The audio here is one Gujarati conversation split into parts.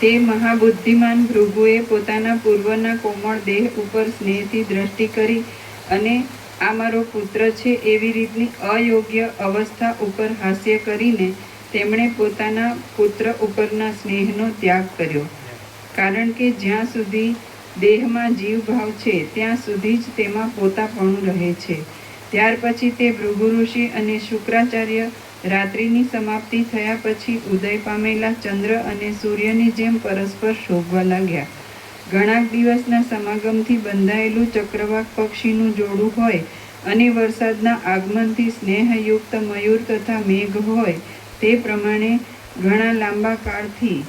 તે મહાબુદ્ધિમાન ભૃગુએ પોતાના પૂર્વના કોમળ દેહ ઉપર સ્નેહથી દ્રષ્ટિ કરી અને આ મારો પુત્ર છે એવી રીતની અયોગ્ય અવસ્થા ઉપર હાસ્ય કરીને તેમણે પોતાના પુત્ર ઉપરના સ્નેહનો ત્યાગ કર્યો. કારણ કે જ્યાં સુધી દેહમાં જીવભાવ છે ત્યાં સુધી જ તેમાં પોતાપણું રહે છે. ત્યાર પછી તે ભૃગુ ઋષિ અને શુક્રાચાર્ય રાત્રિની સમાપ્તિ થયા પછી ઉદય પામેલા ચંદ્ર અને સૂર્યની જેમ પરસ્પર શોભવા લાગ્યા. ઘણા દિવસના સમાગમથી બંધાયેલું ચક્રવાક પક્ષીનું જોડું હોય અને વરસાદના આગમનથી સ્નેહયુક્ત મયુર તથા મેઘ હોય તે પ્રમાણે ઘણા લાંબા કાળથી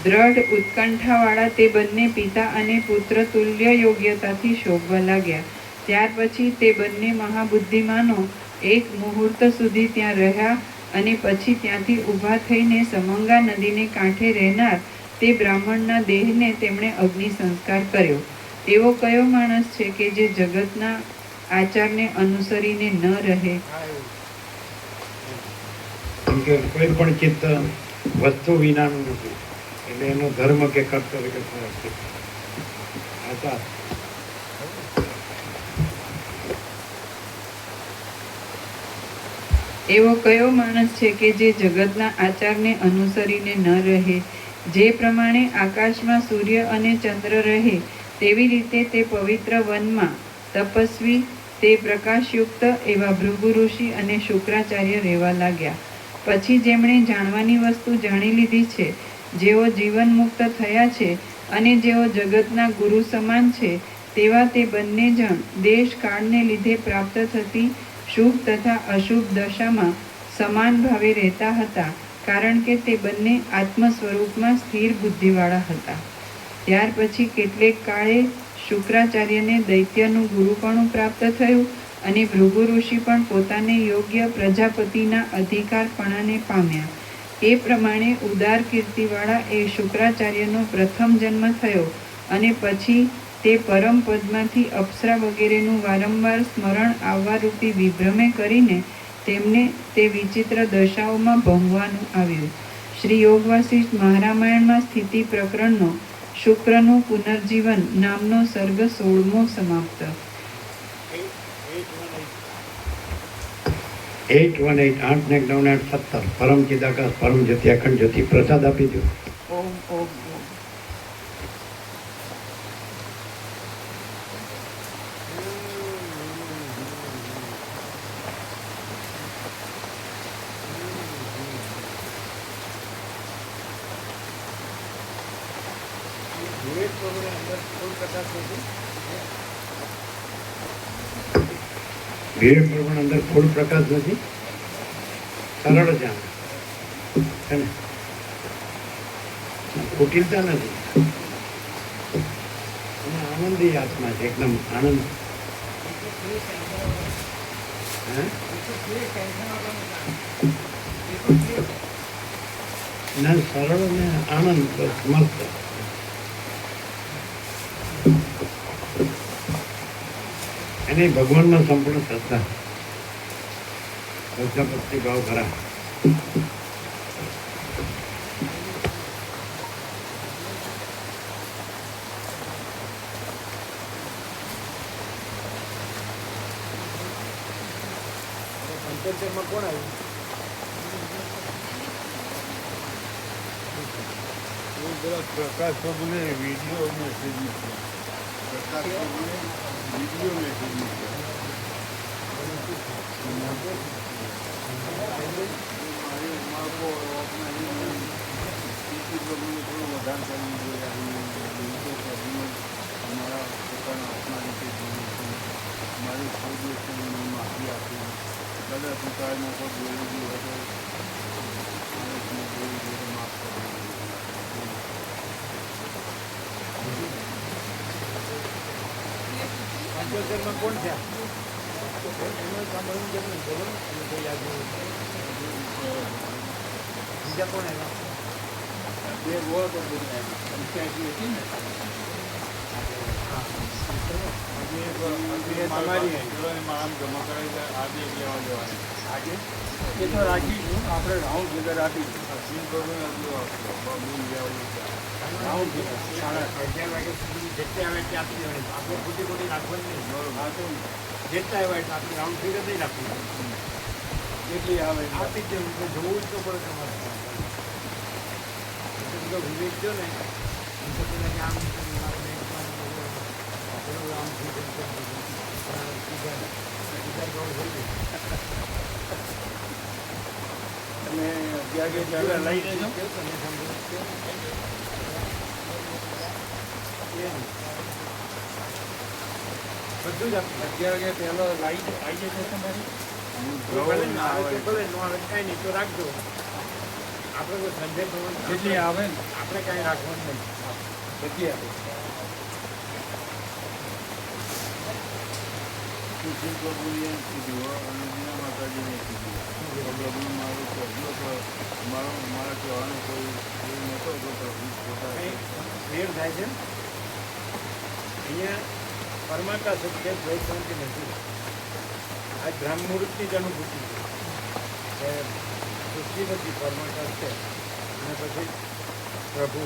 દ્રઢ ઉત્કંઠાવાળા તે બંને પિતા અને પુત્ર તુલ્ય યોગ્યતાથી શોભવા લાગ્યા. ત્યાર પછી તે બંને મહાબુદ્ધિમાનો એક મુહૂર્ત સુધી ત્યાં રહ્યા અને પછી ત્યાંથી ઊભા થઈને સમંગા નદીને કાંઠે રહેનાર તે બ્રાહ્મણના દેહને તેમણે અગ્નિ સંસ્કાર કર્યો. એવો કયો માણસ છે કે જે જગતના આચારને અનુસરીને ન રહે? કોઈ પણ ચિત્ત વસ્તુ વિનાનું નથી, એટલે એનો ધર્મ કે કર્તવ્ય કે આચાર. એવો કયો માણસ છે કે જે જગતના આચારને અનુસરીને ન રહે? જે પ્રમાણે આકાશમાં સૂર્ય અને ચંદ્ર રહે તેવી રીતે તે પવિત્ર વનમાં તપસ્વી તે પ્રકાશયુક્ત એવા ભૃગુ ઋષિ અને શુક્રાચાર્ય રહેવા લાગ્યા. પછી જેમણે જાણવાની વસ્તુ જાણી લીધી છે, જેઓ જીવન મુક્ત થયા છે અને જેઓ જગતના ગુરુ સમાન છે, તેવા તે બંને જણ દેશ કાળને લીધે પ્રાપ્ત થતી શુભ તથા અશુભ દશામાં સમાન ભાવે રહેતા હતા, કારણ કે તે બંને આત્મ સ્વરૂપમાં સ્થિર બુદ્ધિવાળા હતા. ત્યાર પછી કેટલેક કાળે શુક્રાચાર્યને દૈત્યનું ગુરુપણું પ્રાપ્ત થયું અને ભૃગુ ઋષિ પણ પોતાને યોગ્ય પ્રજાપતિના અધિકારપણાને પામ્યા. એ પ્રમાણે ઉદાર કીર્તિવાળા એ શુક્રાચાર્યનો પ્રથમ જન્મ થયો અને પછી તે પરમ પદમાંથી અપ્સરા વગેરેનું વારંવાર સ્મરણ આવવા રૂપી વિભ્રમે કરીને તેમને તે વિચિત્ર દશાઓમાં ભોગવવાનું આવ્યું. શ્રી યોગ વાસિષ્ઠ મહારામાયણમાં સ્થિતિ પ્રકરણનો શુક્રનું પુનર્જીવન નામનો સર્ગ 16મો સમાપ્ત. 818 પરમ ચિદાકાશ પરમ જ્યોતિ અખંડ જ્યોતિ પ્રસાદ આપી દો. ઓમ ઓમ ઓમ. વિવેક પ્રમાણ અંદર ફૂલ પ્રકાશ નથી, સરળ છે, કુટિલતા નથી અને આનંદી આત્મા છે, એકદમ આનંદ. ના, સરળ ને આનંદ, બસ મસ્ત. એને ભગવાનમાં સંપૂર્ણ શ્રદ્ધા, ભક્તિ ભાવ ખરા. કોણ આવ્યું? પ્રકાશ પ્રભુને વિડીયો મેસેજ મૂક્યો. પ્રકાશ પ્રભુને વિડીયો મેસેજ મૂક્યો. પ્રભુને થોડું વધારે કરવું જોઈએ. અમારા પોતાના આત્મા રીતે જીવું છું, મારી સૌદેશની માફી આપી. કદાચ હું કાળના પર બોલેલી હોય તો માફ કરવું. પંચોતેરમાં કોણ થયા? બીજા કોણ આવ્યા? બે ગોળ તો પંચાયતી હતી ને, તમારી આમ જમા કરાવી આ બે લેવા જવાની. આજે એ તો રાખીશું, આપણે રાઉન્ડ ફિગર આપીશું. સીન કરવું એટલું રાઉન્ડ ફિગર 11 વાગ્યા સુધી જેટલે આવે ત્યાંથી લેવાની. આપણે ખોટી ખોટી રાખવાની નહીં. બરોબર. હા તો જેટલા આવ્યા એટલે આપણે રાઉન્ડ ફિગર નહીં રાખવું. કેટલી આવે આપી જ દેવું. એટલે જોવું જ તો પડે તમારે. એટલે બધો વિવેક જો ને એમ તો પેલા કે આમ આપણે આમ થઈ ગયું, તેમ થઈ ગયું. બીજા ગૌણ થઈ ગયું. તમે 11 વાગે લઈ લેજો. તમે સમજો બધું જ આપી 11 વાગે પહેલો લાઈટ આવી જશે તમારી. ભલે ના આવે તો ભલે, ન આવે તો કાંઈ નહીં, તો રાખજો. આપણે કોઈ સંજય ભવન જેટલી આવે ને આપણે કાંઈ રાખવાનું નહીં. બધી આવે. સુશીલ પ્રભુએ કીધું અને બીના માતાજીને કીધું. પ્રભુ મારું કહેલું તો મારા કહેવાનો કોઈ એ નહોતો તો પ્રભુ પોતા કંઈ ફેર થાય છે. અહીંયા પરમાત્મા સત્ય દ્વૈત શાંતિ નથી. આ બ્રહ્મમુહૂર્તની જ અનુભૂતિ છે કે સૃષ્ટિ નથી, પરમાત્મા છે અને પછી પ્રભુ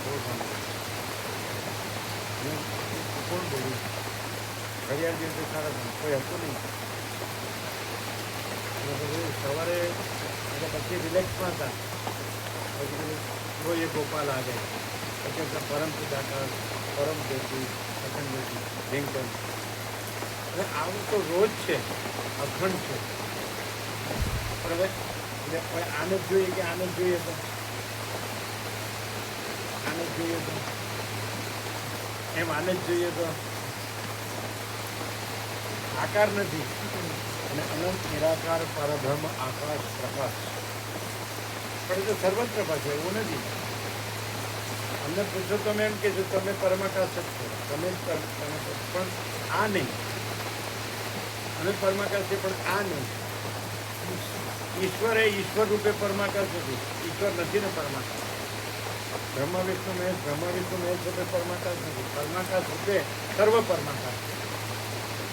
બહુ સાંભળ્યું. કોણ બોલ્યું? ઘડિયાળ દિવસે સારા હતા, કોઈ હતું નહીં. અને પછી સવારે એટલે પછી રિલેક્સમાં હતા. પછી કોઈ એક ગોપાલ આ જાય, પછી આપણે પરમ સુદાકર, પરમ જ્યોતિ, અખંડ જ્યોતિ, લિંકન. અને આવું તો રોજ છે, અખંડ છે. પણ હવે એટલે આને જ જોઈએ કે આને જ જોઈએ તો આને જ જોઈએ તો એમ આને જ જોઈએ તો આકાર નથી. અને અનંત નિરાકાર પરબ્રહ્મ આકાશ પ્રકાશ. પણ એ તો સર્વત્ર પાસે એવું નથી. અમને પૂછો તમે એમ કે તમે પરમાકાશ જ છો, તમે પણ આ નહીં. અમે પરમાકાશ છે પણ આ નહીં. ઈશ્વર એ ઈશ્વર રૂપે પરમાકાશ નથી. ઈશ્વર નથી ને પરમાકાશ. બ્રહ્મા વિષ્ણુ મહેશ રૂપે પરમાકાશ નથી. પરમાકાશ રૂપે સર્વ પરમાકાશ છે.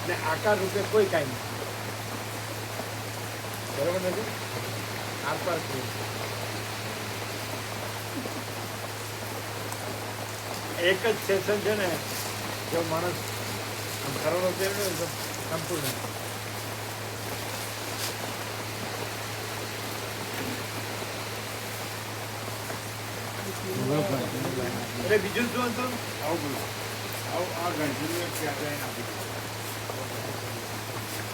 ને આકાર રૂપે કોઈ કાંઈ નથી. બરાબર નથી? આકાર છે. એક જ સેશન છે ને, જો માણસ કરોડો પહેરવે ને તો સંપૂર્ણ. એટલે બીજું શું હતું? આવું બોલો. આવું આ ઘંટીનું એક ક્યાં આપી દો.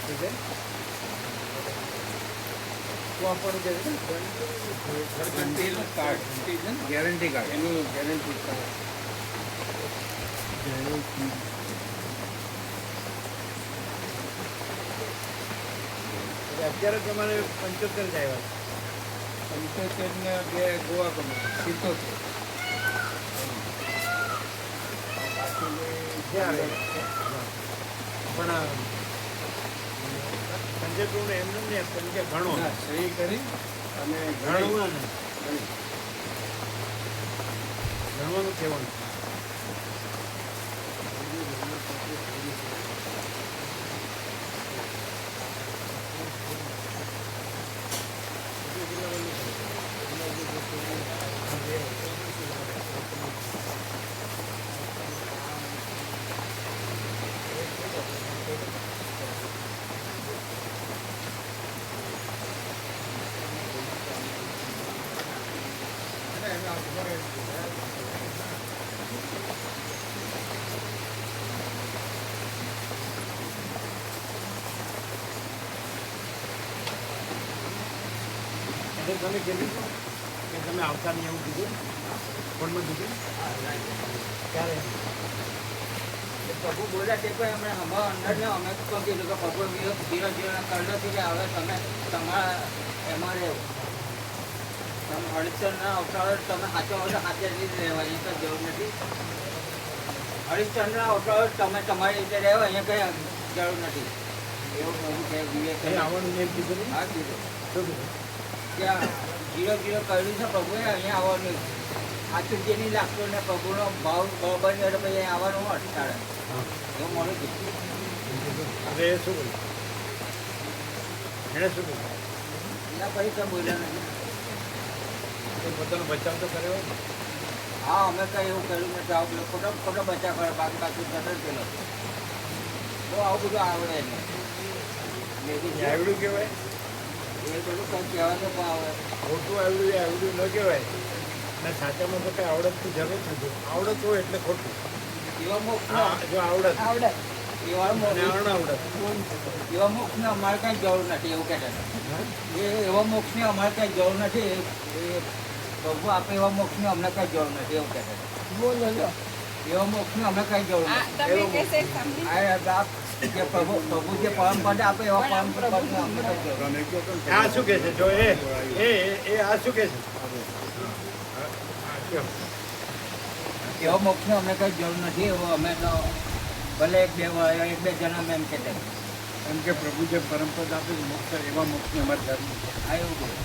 શું છે? શું આપવાનું છે? ગેરંટી કાર્ડ એનું ગેરંટી કાર્ડ. એટલે અત્યારે તમારે 75 જ આવ્યા. 75 ને 2 ગોવા કંપની 77. ક્યાં આવે? પણ સંજય પ્રભુને એમને ને સંજય ઘણો ના, સહી કરી અને ઘણું ઘણવાનું કહેવાનું. એટલે તમે કીધું કે તમે આવતા નહીં એવું કીધું ફોનમાં કીધું ક્યારે? પ્રભુ બોલ્યા તે પણ એમણે હમણાં અંદર ને અમે પણ કીધું કે પ્રભુ ધીરે ધીરે કરડો છે કે હવે તમે તમારા એમાં રહેવો. તમે હરિશ્ચંદ્રના અવતારો તમે સાચો હોય તો સાચે રીતે રહેવા, અહીંયા કંઈ જરૂર નથી. હરિશ્ચંદ્રના અવતારો તમે તમારી રીતે રહેવા, અહીંયા કંઈ જરૂર નથી. એવું પ્રભુ કે વિવેક અહીં આવવાનું એમ કીધું નહીં? હા કીધું શું કીધું? ત્યાં ધીરે ધીરે કર્યું છે પ્રભુએ, અહીંયા આવવાનું સાચું જે નહીં લાગતું ને પ્રભુનો ભાવ બરાબર નહીં હોય તો પછી અહીંયા આવવાનું હોત તારે હા. એવું મને કીધું. હવે એ શું બોલ્યું? એણે શું કર્યું? એના પછી કંઈ બોલ્યા નથી. એ પોતાનો બચાવ તો કર્યો હોય ને. હા, અમે કંઈ એવું કર્યું નથી. આવું બધું ખોટો ખોટો બચ્ચા કરે. બાકી બાકી જતો પેલો તો આવું બધું આવડે એને. લેડીઝ એ આવડું કહેવાય, એ બધું કંઈ કહેવાનું પણ આવડે. ખોટું આવડું એ આવડું ન કહેવાય. અને સાચામાં તો કંઈ આવડતની જરૂર નથી. આવડત હોય એટલે ખોટું. એવા મોક્ષ હા, જો આવડત આવડે એવા અને મોક્ષ અણઆવડત. એવા મોક્ષને અમારે કાંઈ જરૂર નથી એવું કહેતા હતા. એ એવા મોક્ષની અમારે કાંઈ જરૂર નથી. એ પ્રભુ આપે એવા મોક્ષની અમને કાંઈ જરૂર નથી એવું કહેતા હતા. બોલો લો એવા મોક્ષની અમે કાંઈ જરૂર આ નથી. તમે એવો કહેશે મોક્ષ. સાંભળી આ આપ જે પ્રભુ જે પરમ પદ આપે એવા પરમ પદને અમને કાંઈ જરૂર તને કહો તો ને આ શું કહે છે? જો એ આ શું કહે છે? કયો? નથી. એવા મોક્ષની અમને કાંઈ જરૂર નથી. એવો અમે તો ભલે એક બે જન્મ એમ કહેતા હતા. એમ કે પ્રભુ જે પરમપદ આપે છે મોક્ષ, એવા મોક્ષની અમારે જરૂર નથી. આ એવું બોલે.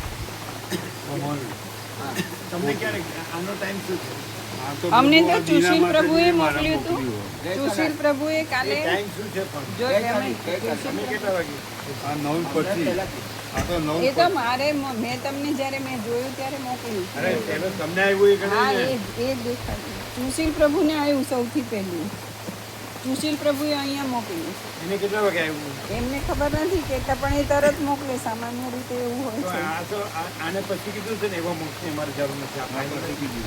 હા. તમને ક્યારે આનો ટાઈમ શું છે? આ તો અમને તો પ્રભુ આ સુશીલ દીના પ્રભુએ માટે મારા મોકલ્યું હતું. મોકલ્યું. સુશીલ પ્રભુએ એ કાલે ટાઈમ શું છે પણ? જો ગઈકાલે, તમે ગઈકાલે. તમે કેટલા વાગે? આ 9 પછી પહેલાથી. આ તો 9 એ તો પછી. મારે મેં તમને જ્યારે મેં જોયું ત્યારે મોકલ્યું અરે પેલો તમને આવ્યું એ હા ગણાય ને. એ દેખાડ્યું સુશીલ પ્રભુને આવ્યું સૌથી પહેલું સુશીલ પ્રભુએ અહીંયા મોકલ્યું એને કેટલા વાગે આવ્યું? એમને ખબર નથી કેટલા પણ એ તરત મોકલે સામાન્ય રીતે એવું હોય તો છે આ તો આને પછી કીધું છે ને એવા મોક્ષની અમારે જરૂર નથી. આ આપણે પછી કીધું.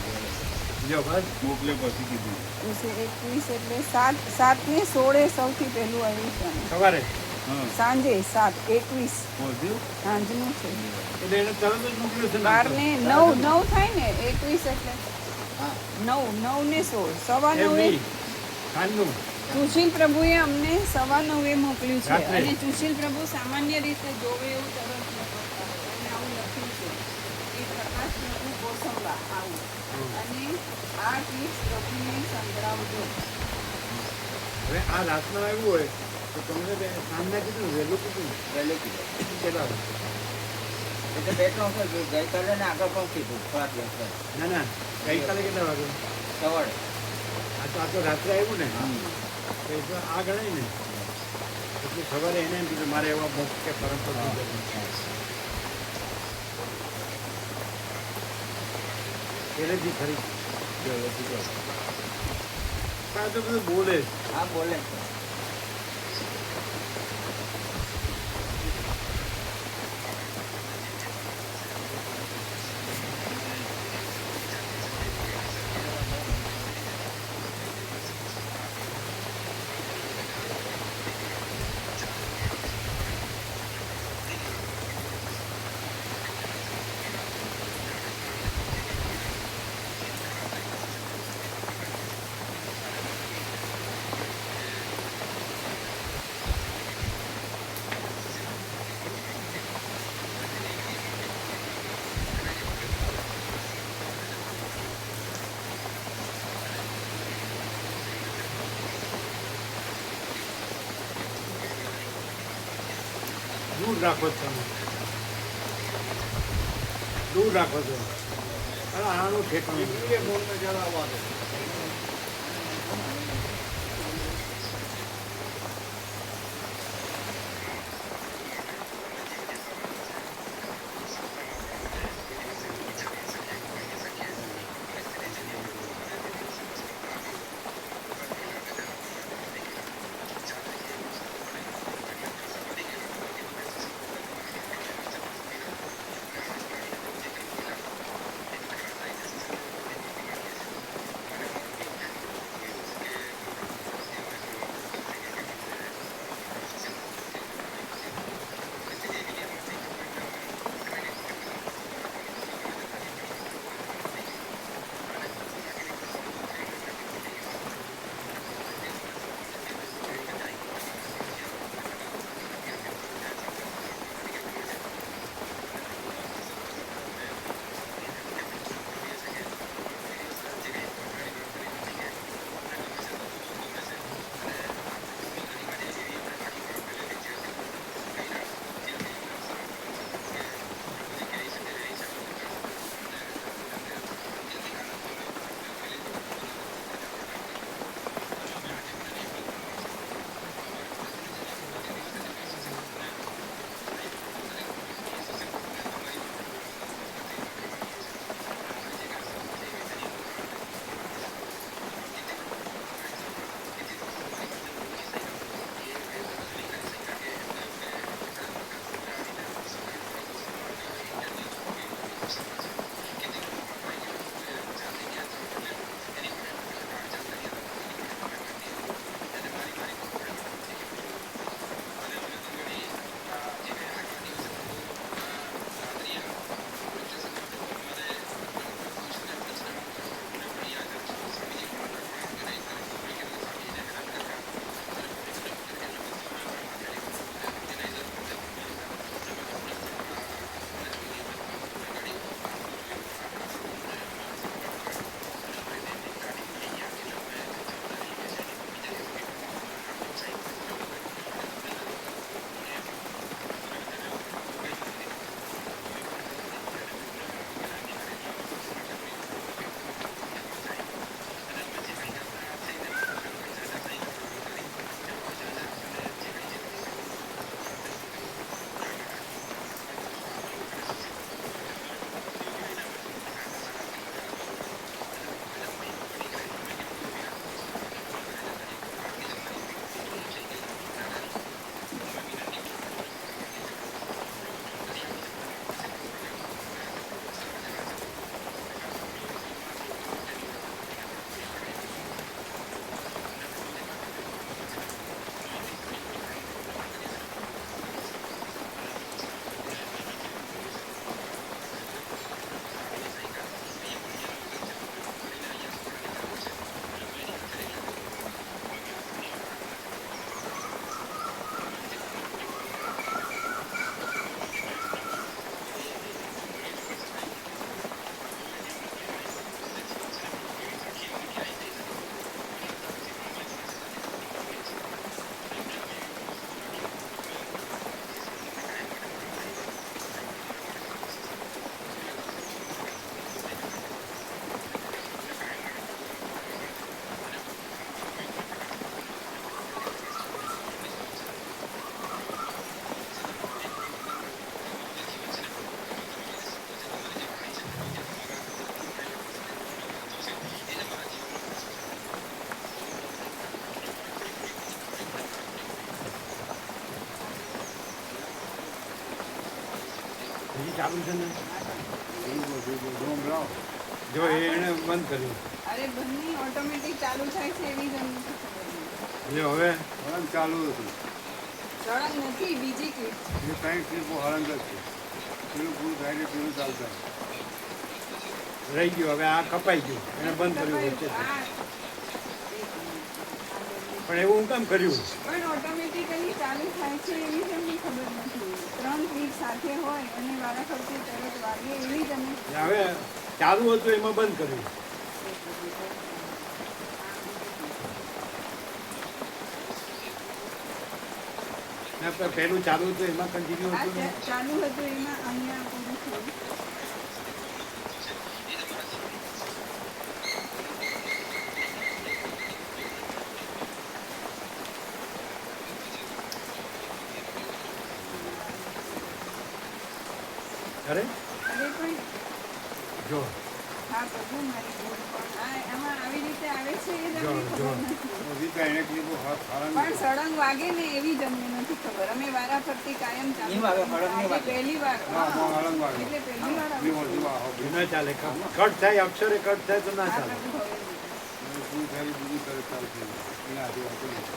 જો બસ મોકલે પછી કીધું. 21 એટલે 7 ને 16 સૌથી પહેલું આવ્યું છે સવારે હા સાંજે 7:21 પહોંચ્યું. સાંજનું છે એટલે એને તરત જ મોકલ્યું છે ને. 12 ને 9 થાય ને 21 એટલે હા. 9 ને 16 સવા એમ 9 નહીં. સાંજનું. સુશીલ પ્રભુએ અમને સવા 9 મોકલ્યું છે રાત્રે. અને સુશીલ પ્રભુ સામાન્ય રીતે જોવે એવું તરત મોકલતા હોય. અને આવું લખ્યું છે કે પ્રકાશ પ્રભુ કોસંબા આવું અને આ ગીત પ્રભુને સંભળાવજો હવે આ રાતના આવ્યું હોય તો તમને સાંજના કીધું ને, વહેલું કીધું ને. પહેલે કીધું. કેટલા વાગે? એટલે બે ત્રણ વખત જોયું. ગઈકાલે ને આગળ પણ કીધું થોડા દિવસ પહેલા. ના ગઈકાલે કેટલા વાગે? સવારે. આ તો રાત્રે આવ્યું ને. તો એ તો આ ગણાય ને. એટલે સવારે એને એમ કીધું મારે એવા મોક્ષ કે પરંપરા પહેલેથી ખરી. આ તો બધું બોલે છે. હા બોલે છે. દૂર રાખો છો તમે. દૂર રાખો છો. અરે આનું ઠેકાણું. હજી ચાલુ છે ને ડોમ લાવો. જો એને બંધ કર્યું અરે બંને ઓટોમેટિક ચાલુ થાય છે એવી જ અમને ખબર નથી. એટલે હવે હરણ ચાલુ હતું. સળંગ નથી બીજી ક્લિપ એ ત્રણ ક્લિપો હરણ જ છે. પેલું પૂરું થાય ને પેલું ચાલતા. રહી ગયું હવે આ કપાઈ ગયું એને બંધ કર્યું વચ્ચે પણ એવું હું કામ કર્યું પણ ઓટોમેટિકલી ચાલુ થાય છે એવી જ અમને ખબર નથી. 3 ક્લિપ સાથે હોય અને વારાફરતી તરત વાગે એવી જ અમે હવે ચાલુ હતું એમાં બંધ કર્યું ના પણ પહેલું ચાલુ હતું એમાં કન્ટિન્યુ આ હતું ને ચાલુ હતું એમાં અહીંયા પૂરું થયું. અરે અરે પણ જો હા પ્રભુ મારી ભૂલ પણ આમાં આવી રીતે આવે છે એ જ અમને જો. ખબર નથી. બધી ત્રણે ક્લિપો હરણ પણ સળંગ વાગે ને એવી જ અમને નથી ખબર. અમે વારાફરતી કાયમ ચાલુ નહીં વાગે, સળંગ નહીં આજે વાગે. પહેલી વાર હા, હરણ વાગે. એટલે પહેલી વાર જીવો આવું. જીવો આવો. ના ચાલે કટ થાય અક્ષરે કટ થાય તો ના આ ચાલે પ્રભુ હવે નહીં. પૂરું થાય બીજું તરત ચાલશે. એના હાથે વાંચો નહીં.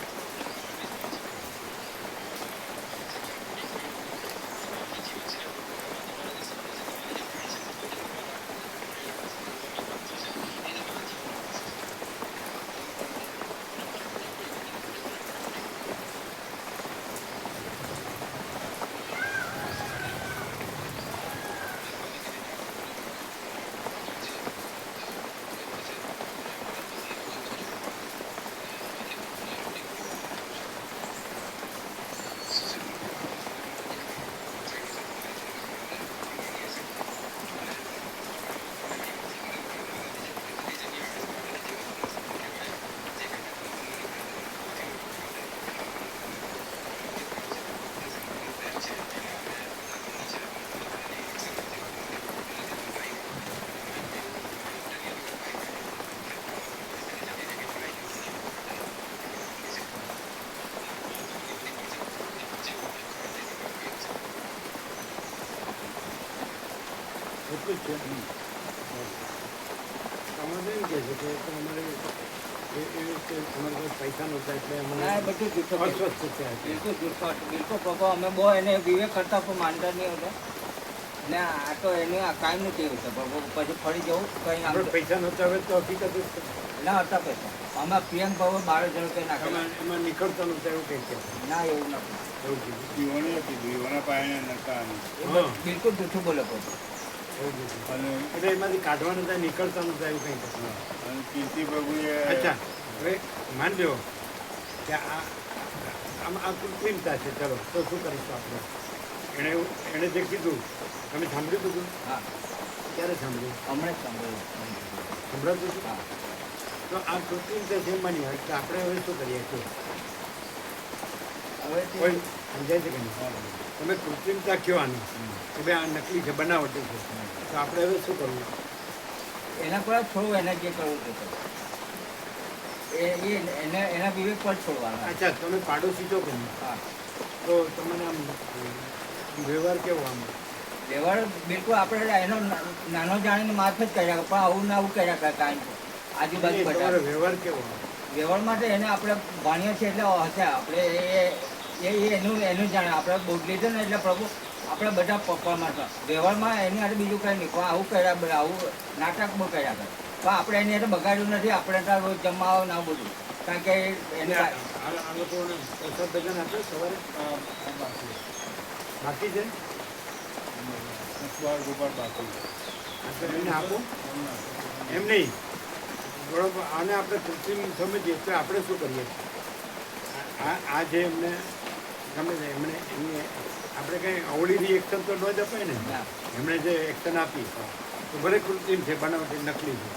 એટલું જ છે અમારે એમ કહે છે કે અમારે એવી રીતે અમારે કોઈ પૈસા નહોતા એટલે ના, એ અમારે બધું જૂઠું છે. અસ્વસ્થ થયા છે બિલકુલ જૂઠું હતું. બિલકુલ પ્રભુ અમે બહુ એને વિવેક કરતા પણ માનતા નહીં હતા. ને આ તો એનું આ કાયમનું ટેવ છે પ્રભુ. પછી ફરી જવું કંઈ આપણે આમ પૈસા નહોતા હવે તો હકીકત જ છે. ના હતા પૈસા. અમે પ્રિયંક ભાવ 12 જણ કંઈ નાખેલા. એમાં એમાં નીકળતા નહોતા એવું કંઈ છે ના એવું નથી. એવું કીધું જીવોને કીધું જીવોના પાયણે નતા એ હા. બિલકુલ જૂઠું બોલે પ્રભુ. એવું કીધું અને એટલે એમાંથી કાઢવા નતા નીકળતા નહોતા એવું કંઈ છે અને કીર્તિ પ્રભુએ અચ્છા હવે માન લ્યો કે આમ આ કૃત્રિમતા છે ચલો તો શું કરીશું આપણે એણે જે કીધું તમે સાંભળ્યું હતું હા, ક્યારે સાંભળ્યું હમણાં જ સાંભળ્યું. સંભળાતું હતું હા. તો આ કૃત્રિમતા છે માની હોય તો આપણે હવે શું કરીએ છીએ હવે તે- કોઈ સમજાય છે કે નહીં તમે કૃત્રિમતા કયો આની કે ભાઈ આ નકલી છે બનાવટી છે તો આપણે હવે શું કરવું એના પર જ છોડવું, એને જે કરવું તે કરવું. એના વિવેક પર જ છોડવાના. અચ્છા તમે પાડોશી છો કે નહીં હા. તો તમને આમ વ્યવહાર કેવો આમ વ્યવહાર બિલકુલ આપણે એનો નાનો જાણીને માફ જ કર્યા કરે, પણ આવું ના આવું કર્યા કરે કાંઈ આજુબાજુ નહીં, બધા. તમારો વ્યવહાર કેવો વ્યવહાર માટે એને આપણે ભણીએ છીએ એટલે હશે આપણે એનું જાણે આપણે બોધ લીધો ને એટલે પ્રભુ આપણે બધા પપ્પામાં હતા. વ્યવહારમાં એની હાથે બીજું કંઈ નહીં, પણ આવું કર્યા આવું નાટક બહુ કર્યા કરે, પણ આપણે એની હાથે બગાડ્યું નથી. આપણે ત્યાં રોજ જમવા આવો ને આવું બધું, કારણ કે એને આ લોકોને પ્રસાદ ભજન આપે સવારે બાકી છે બાર ગોપાલ બાકી આ તો એને આપો એમ નહીં બરોબર આને આપણે કૃત્રિમ સમજીએ તો આપણે શું કરીએ આ જે એમને ગમે છે એમને એમને આપણે કંઈ અવળી રિએક્શન તો ન જ અપાય ને ના. એમણે જે એક્શન આપી તો ભલે કૃત્રિમ છે બનાવટી નકલી છે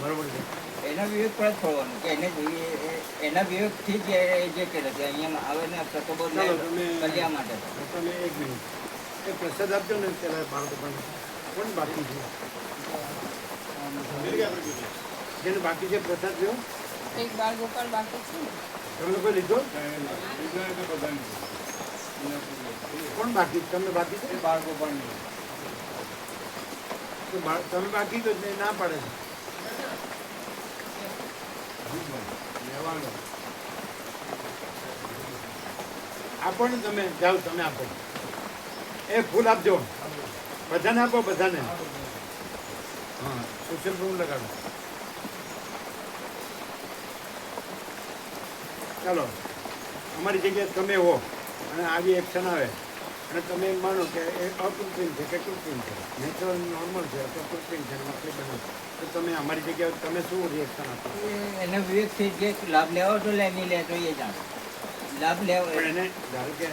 બરોબર છે એના વિવેક પર જ છોડવાનું કે એના વિવેકથી જ એ જે કરે છે અહીંયા આવે ને પ્રતિબોધ ચાલો તમે કલ્યા માટે. તમે એક મિનિટ એ પ્રસાદ આપજો ને પેલા બાળકો પણ કોણ બાકી છે જેને બાકી છે પ્રસાદ લ્યો એક બાળ ગોપાલ બાકી છે ને? તમે લોકો લીધો બીજા એટલે બધાને એના પૂર્વે કોણ બાકી? તમે બાકી છો? એ બાળ ગોપાલની તો તમે બાકી તો જ નહીં, ના પાડે છે. લેવાનો આપો ને, તમે જાઓ, તમે આપો. એ ફૂલ આપજો, બધાને આપો, બધાને. હા, સોશિયલ પ્રૂફ લગાડો. ચાલો, અમારી જગ્યાએ તમે હો અને આવી એક્શન આવે અને તમે એમ માનો કે એ અકૃત્રિમ છે કે કૃત્રિમ છે, નેચરલ નોર્મલ છે તો કૃત્રિમ છે, નકલી બને, તો તમે અમારી જગ્યાએ તમે શું રિએક્શન આપો? એનો વિવેકથી જે લાભ લેવો તો લે, નહીં લે તો એ જાણે. લાભ લેવો પણ એને ધારો કે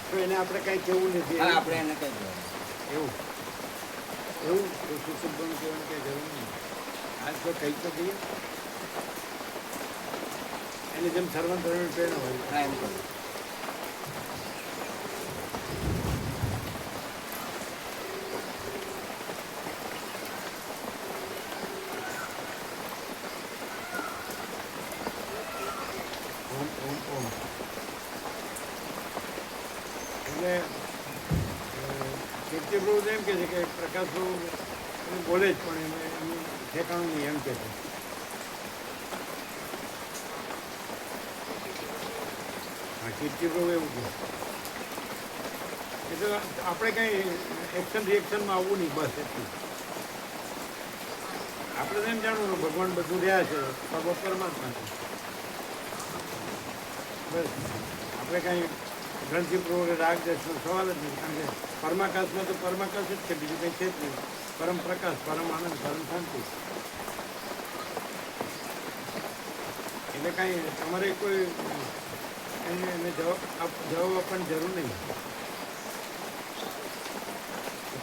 તો એને આપણે કાંઈ કહેવું નથી. હા, આપણે એને કહી દેવાનું. એવું એવું તો સોશિયલ પ્રૂફ કહેવાનું કંઈ જરૂર નહીં. આજ તો કંઈક તો કહીએ એને જેમ સર્વંત પ્રેરણા હોય. હા, એમ કહું. ઓમ ઓમ ઓમ. એટલે કીર્તિપ્રભુ એમ કહે છે કે પ્રકાશપ્રભુ બોલે જ પણ એનું ઠેકાણું નહીં, એમ કહે છે. હા, કીર્તિપ્રભુ એવું કહે. એટલે આપણે કંઈ એક્શન રિએક્શનમાં આવવું નહીં, બસ એટલું. આપણે તો એમ જાણવું ભગવાન બધું રહ્યા છે, બાબા પરમાત્મા છે. બસ આપણે કાંઈ ગ્રંથિપ્રભુ રાગ દેશનો સવાલ જ નહીં, કારણ કે પરમાકાશમાં તો પરમાકાશ જ છે, બીજું કંઈ છે જ નહીં. પરમ પ્રકાશ, પરમ આનંદ, પરમ શાંતિ. એટલે કાંઈ તમારે કોઈ એને જવાબ આપવાની જરૂર નહીં.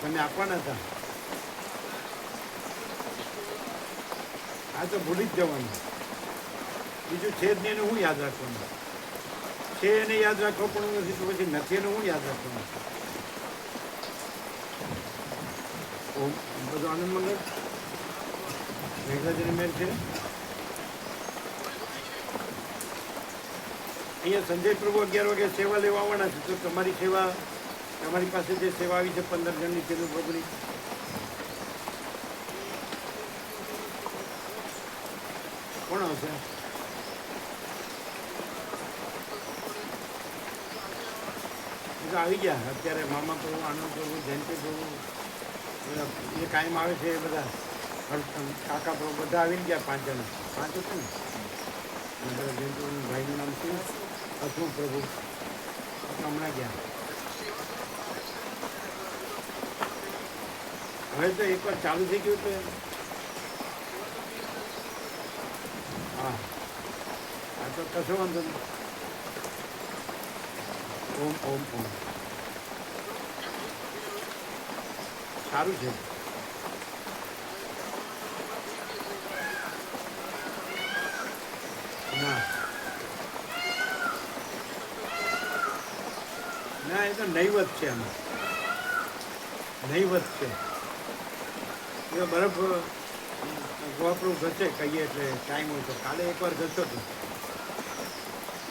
તમે આપવાના હતા, આ તો ભૂલી જ જવાનું. બીજું છે જ નહીં, એને હું યાદ રાખવાનું? છે એને યાદ રાખવો પણ નથી, તો પછી નથી એને હું યાદ રાખવાનું? ઓમ બધો આનંદ મંગળ. મેઘરાજની મેર છે. અહીંયા સંજય પ્રભુ 11 વાગે સેવા લેવા આવવાના છે, તો તમારી સેવા, તમારી પાસે જે સેવા આવી છે 15 જણની પેલું પ્રભુની, કોણ આવશે? એ તો આવી ગયા અત્યારે. મામા પ્રભુ, આનંદ પ્રભુ, જયંતિ પ્રભુ, એ કાયમ આવે છે એ બધા. કાકા પ્રભુ બધા આવીને ગયા, 5 જણ. 5 હતું ને જયંતિ ભાઈનું નામ શું? હસમુખ પ્રભુ હમણાં ગયા. હવે તો એકવાર ચાલુ થઈ ગયું તો હા, આ તો કશો વાંધો નહીં. ઓમ ઓમ ઓમ. સારું છે. ના ના, એ તો નૈવત છે. આમાં નૈવત છે. એ બરફ ગોપરું ઘસે કહીએ એટલે ટાઈમ હોય તો. કાલે એકવાર ઘસ્યો હતો,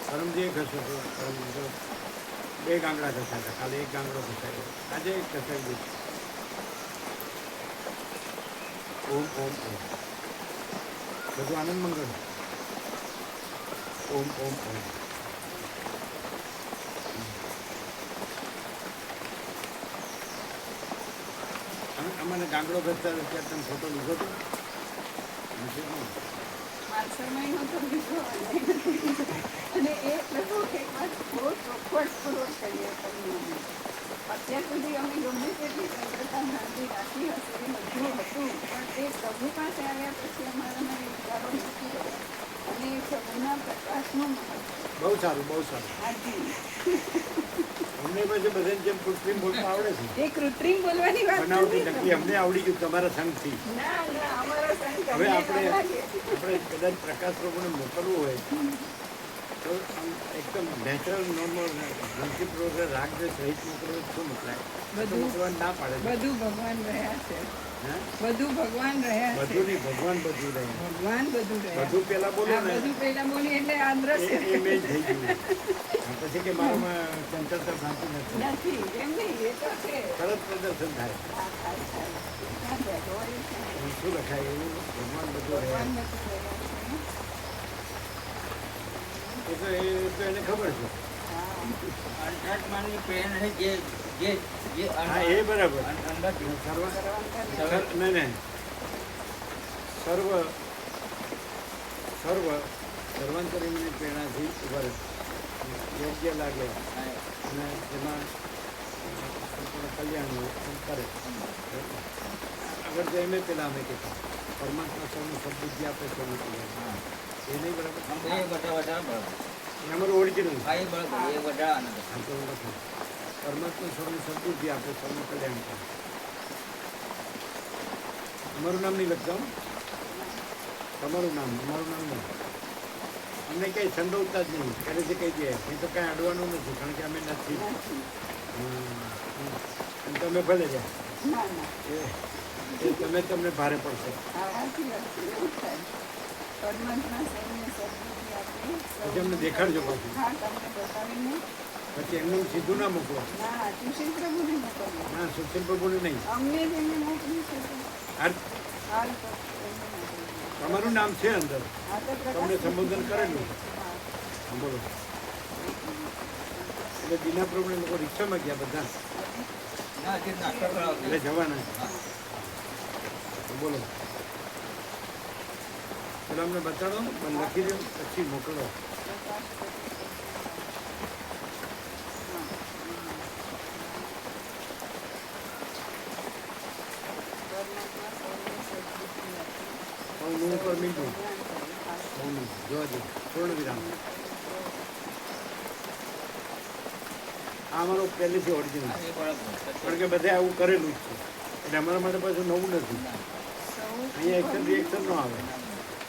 પરમજી ઘસ્યો હતો. પરમજી તો 2 ગાંગડા ઘસ્યા હતા. કાલે 1 ગાંગડો ઘસાયો, આજે 1 ઘસાઈ ગયું. ઓમ ઓમ ઓમ. બધું આનંદ મંગળ. ઓમ ઓમ ઓમ. અમારે ગાંગડો ઘસતા ત્યારે તમે ફોટો લીધો હતો? માલસરમાંય નહોતો લીધો અને એ લોકો એક વાત બહુ ચોખવટપૂર્વક કરીએ કરી અમે. અત્યાર સુધી અમે ગમે તેટલી સંગ્રતા નાની રાખી હશે એ બધું હતું, પણ એ પ્રભુ પાસે આવ્યા પછી અમારામાં એ વિચારો નથી રહ્યા અને એ પ્રભુના પ્રકાશનું મહત્વ. બહુ સારું, બહુ સારું. હાજી, અમને પછી બધાને જેમ કૃત્રિમ બોલતા આવડે છે, એ કૃત્રિમ બોલવાની વાત બનાવટી નથી. નક્કી અમને આવડી ગયું તમારા સંગથી. ના ના, અમારો સંગ હવે તમને આપણે ના લાગે. કદાચ પ્રકાશ પ્રભુને મોકલવું હોય તો આમ એકદમ નેચરલ નોર્મલ ગ્રંથિ પ્રોગ્રેસ રાગ જે સહિત મોકલવું શું મોકલાય? બધું મોકલવા ના પાડે. બધું ભગવાન રહ્યા છે. હે બધું ભગવાન રહ્યા છે. બધું નહીં, ભગવાન બધું રહે. ભગવાન બધું રહ્યા. બધું પેલા બોલો હા, ને બધું પહેલા બોલી એટલે આ દ્રશ્ય એ મેં થઈ ગયું. હા, પછી કે મારામાં ચંચળતા ભ્રાંતિ નથી. નથી. એમ નહીં, એ તો છે. તરત પ્રદર્શન થાય. હા, થાય, થાય. ના બેઠો હોય છે. એમ શું લખાય એવું? ભગવાન બધું ભગવાન રહે. બધું રહ્યા છે. એ તો એને ખબર છે. હા. અંતરાત્માની પ્રેરણા જે જે જે હા, એ બરાબર. અંદર સર્વ સર્વાંતર. નહીં સર્વ સર્વાંતરીની પ્રેરણાથી ઉભા રહે. યોગ્ય લાગે અને એમાં સંપૂર્ણ કલ્યાણ હોય એમ કરે. આગળ જઈને પેલા અમે કહેતા પરમાત્મા સૌને સદબુદ્ધિ આપે સૌને કલ્યાણ. એ નહીં બરાબર? એ બધા બરાબર. એ અમારું ઓરિજિનલ. હા, એ બરાબર. એ બધા આનંદ. આ તો એવું લખ્યું. પરમાત્મા સૌને સદબુદ્ધિ આપે સૌને કલ્યાણ કરે. અમારું નામ નહીં લખતા હો. તમારું નામ, અમારું નામ નહીં. અમને કંઈ સંડોવતા જ નહીં. ત્યારે જે કહી દે એ તો કાંઈ અડવાનું નથી, કારણ કે અમે નથી. અને તમે ભલે જાય ના, ના. એ તમે તમને ભારે પડશે. હા, સાચી વાત છે. એવું જ થાય. પરમાત્મા સૌને સદબુદ્ધિ આપે. પછી અમને દેખાડજો પાછું. હા, તમને બતાવીને. પછી એમનું સીધું ના મૂકવા. ના, સુશીલ પ્રભુને મોકલ્યો. ના, સુશીલ પ્રભુને નહીં. અમને જ એમને મોકલ્યું છે તો. આ હાલ તો એમને મોકલ્યું. તમારું નામ છે અંદર. હા, તો પ્રકાશ તમને સંબોધન કરેલું. હા. હા, બોલો. એટલે બીના પ્રભુને લોકો રિક્ષામાં ગયા બધા. ના, હજી નાસ્તો કરાવો. એટલે જવાના. બોલો. પેલા અમને બતાડો, મને લખી દો, પછી મોકલો. પ્રકાશ પ્રતિષ્ઠિત. હા. પરમાત્મા સૌને સદબુદ્ધિ આપે. હું ઉપર મીંડું. ભગવાન કરે. હા. હું જોવા દે પૂર્ણ વિરામ. આ અમારો પહેલેથી ઓરિજિનલ. હા, એ બરાબર. કારણ કે બધે આવું કરેલું જ છે. એટલે અમારા માટે પાછું નવું નથી. સૌ અહીંયા એક્શન રિએક્શન ન આવે.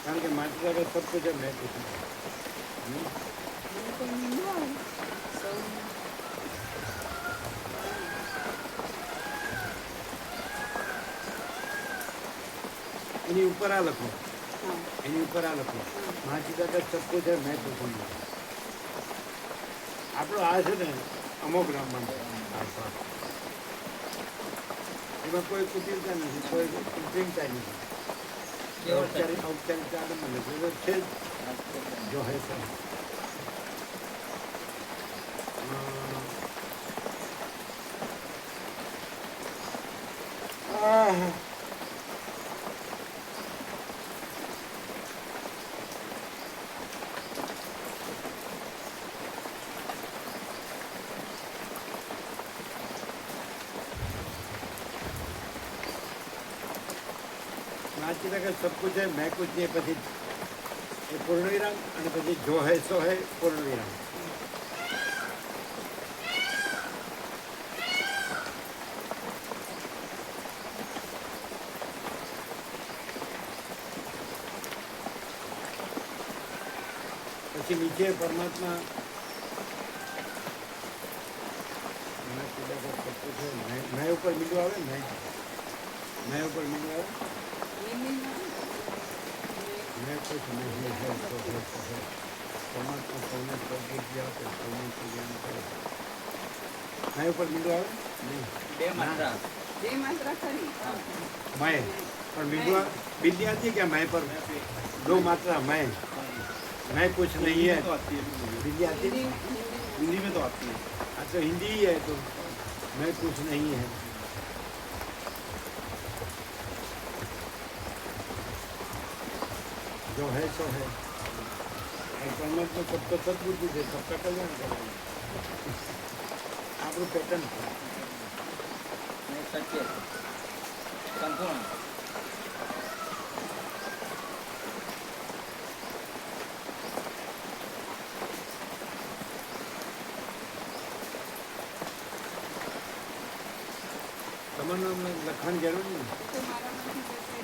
કારણ કે માત્ર હવે સબ કુછ है, मैं कुछ नहीं. કોઈ નિંદો આવે. સૌને એની ઉપર આ લખો. હા. એની ઉપર આ લખો. માછી દાદા સબ કુછ है, मैं कुछ नहीं. આપણો આ છે ને અમોક રામમાં એમાં કોઈ કુટિલતા નથી, કોઈ કૃત્રિમતા નથી. ઔપચારિક આનંદ નથી. એ છે જ જો હે સર. નાચી કે સબ કુછ હે મેં કુછ નહીં, પછી એ પૂર્ણ વિરામ અને પછી જો હે સો હે પૂર્ણ વિરામ. પછી નીચે પરમાત્મા મેં ઉપર મીંડું આવે ને મેં ઉપર મીંડું આવે. मैं कुछ नहीं है तो है परमात्मा सौने सदबुद्धि आपे सौने कल्याण करे. मैं ऊपर मींडું આવે નહીં. બે માત્રા. બે માત્રા ખરી. मैं पर मींडું बिल्ली आती है क्या मैं पर दो मात्रा मैं कुछ नहीं है. तो आती है बिल्ली आती है. हिंदी में तो आती है. हाँ तो हिंदी ही है तो मैं कुछ नहीं है. जो है सो है. और परमात्मा सबको सदबुद्धि दे, सबका कल्याण करे. આપણું પેટર્ન છે. અને સત્ય સંપૂર્ણ. તમારું નામ લખવાની જરૂર નહીં. તો મારામાંથી જશે.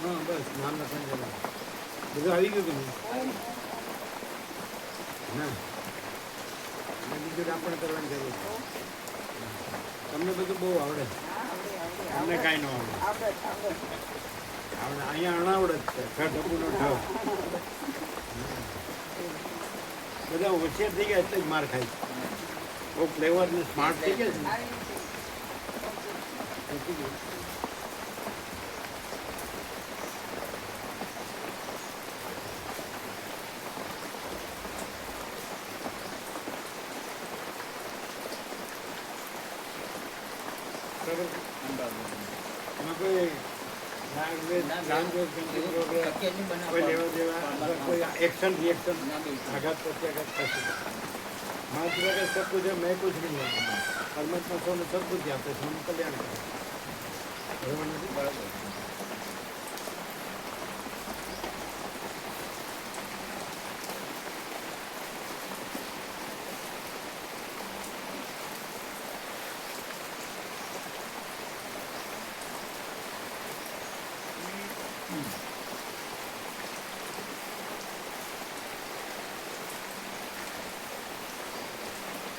હા બસ નામ લખવાની જરૂર. બધું આવી ગયું કે નહીં? ના અને બીજું રાપણ કરવાની જરૂર છે. તમને બધું બહુ આવડે. હા, આવડે આવડે. અમને કાંઈ ન આવડે આપણે અહીંયા અણાવડ જ છે ઠ ઢબુનો ઠ બધા હોશિયાર થઈ ગયા એટલે જ માર ખાય છે બહુ ફ્લેવર ને સ્માર્ટ થઈ ગયા છે પતી ગયું. બરાબર છે? એમાં કોઈ નાગવેદ, ગાંધવેદ, ગંધર્વ વગેરે કોઈ લેવા દેવા અથવા કોઈ એક્શન રિએક્શન આઘાત પ્રત્યાઘાત થશે માત્ર કે સબ કુછ है मैं कुछ नहीं हूँ परमात्मा સૌને સદબુદ્ધિ આપે છે એનું કલ્યાણ કરે બરાબર નથી? બરાબર.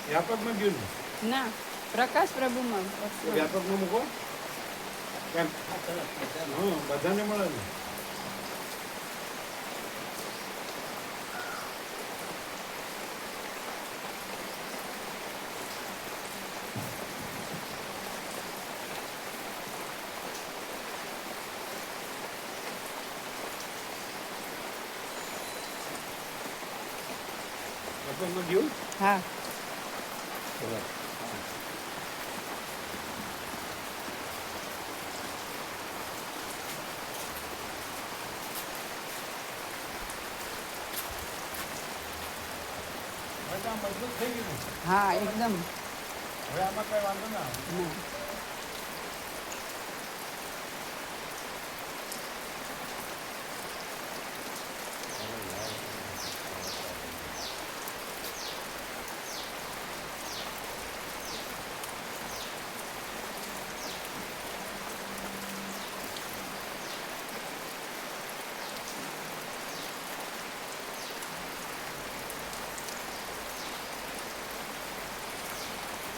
વ્યાપકમાં ગયું ને ના પ્રકાશ પ્રભુમાં વ્યાપકમાં મૂકો કેમ હા બધાને મળે ને વ્યાપકમાં ગયું હા બરાબર. હવે તો આ મજબૂત થઈ ગયું ને હા એકદમ હવે આમાં કઈ વાંધો ના આવે ના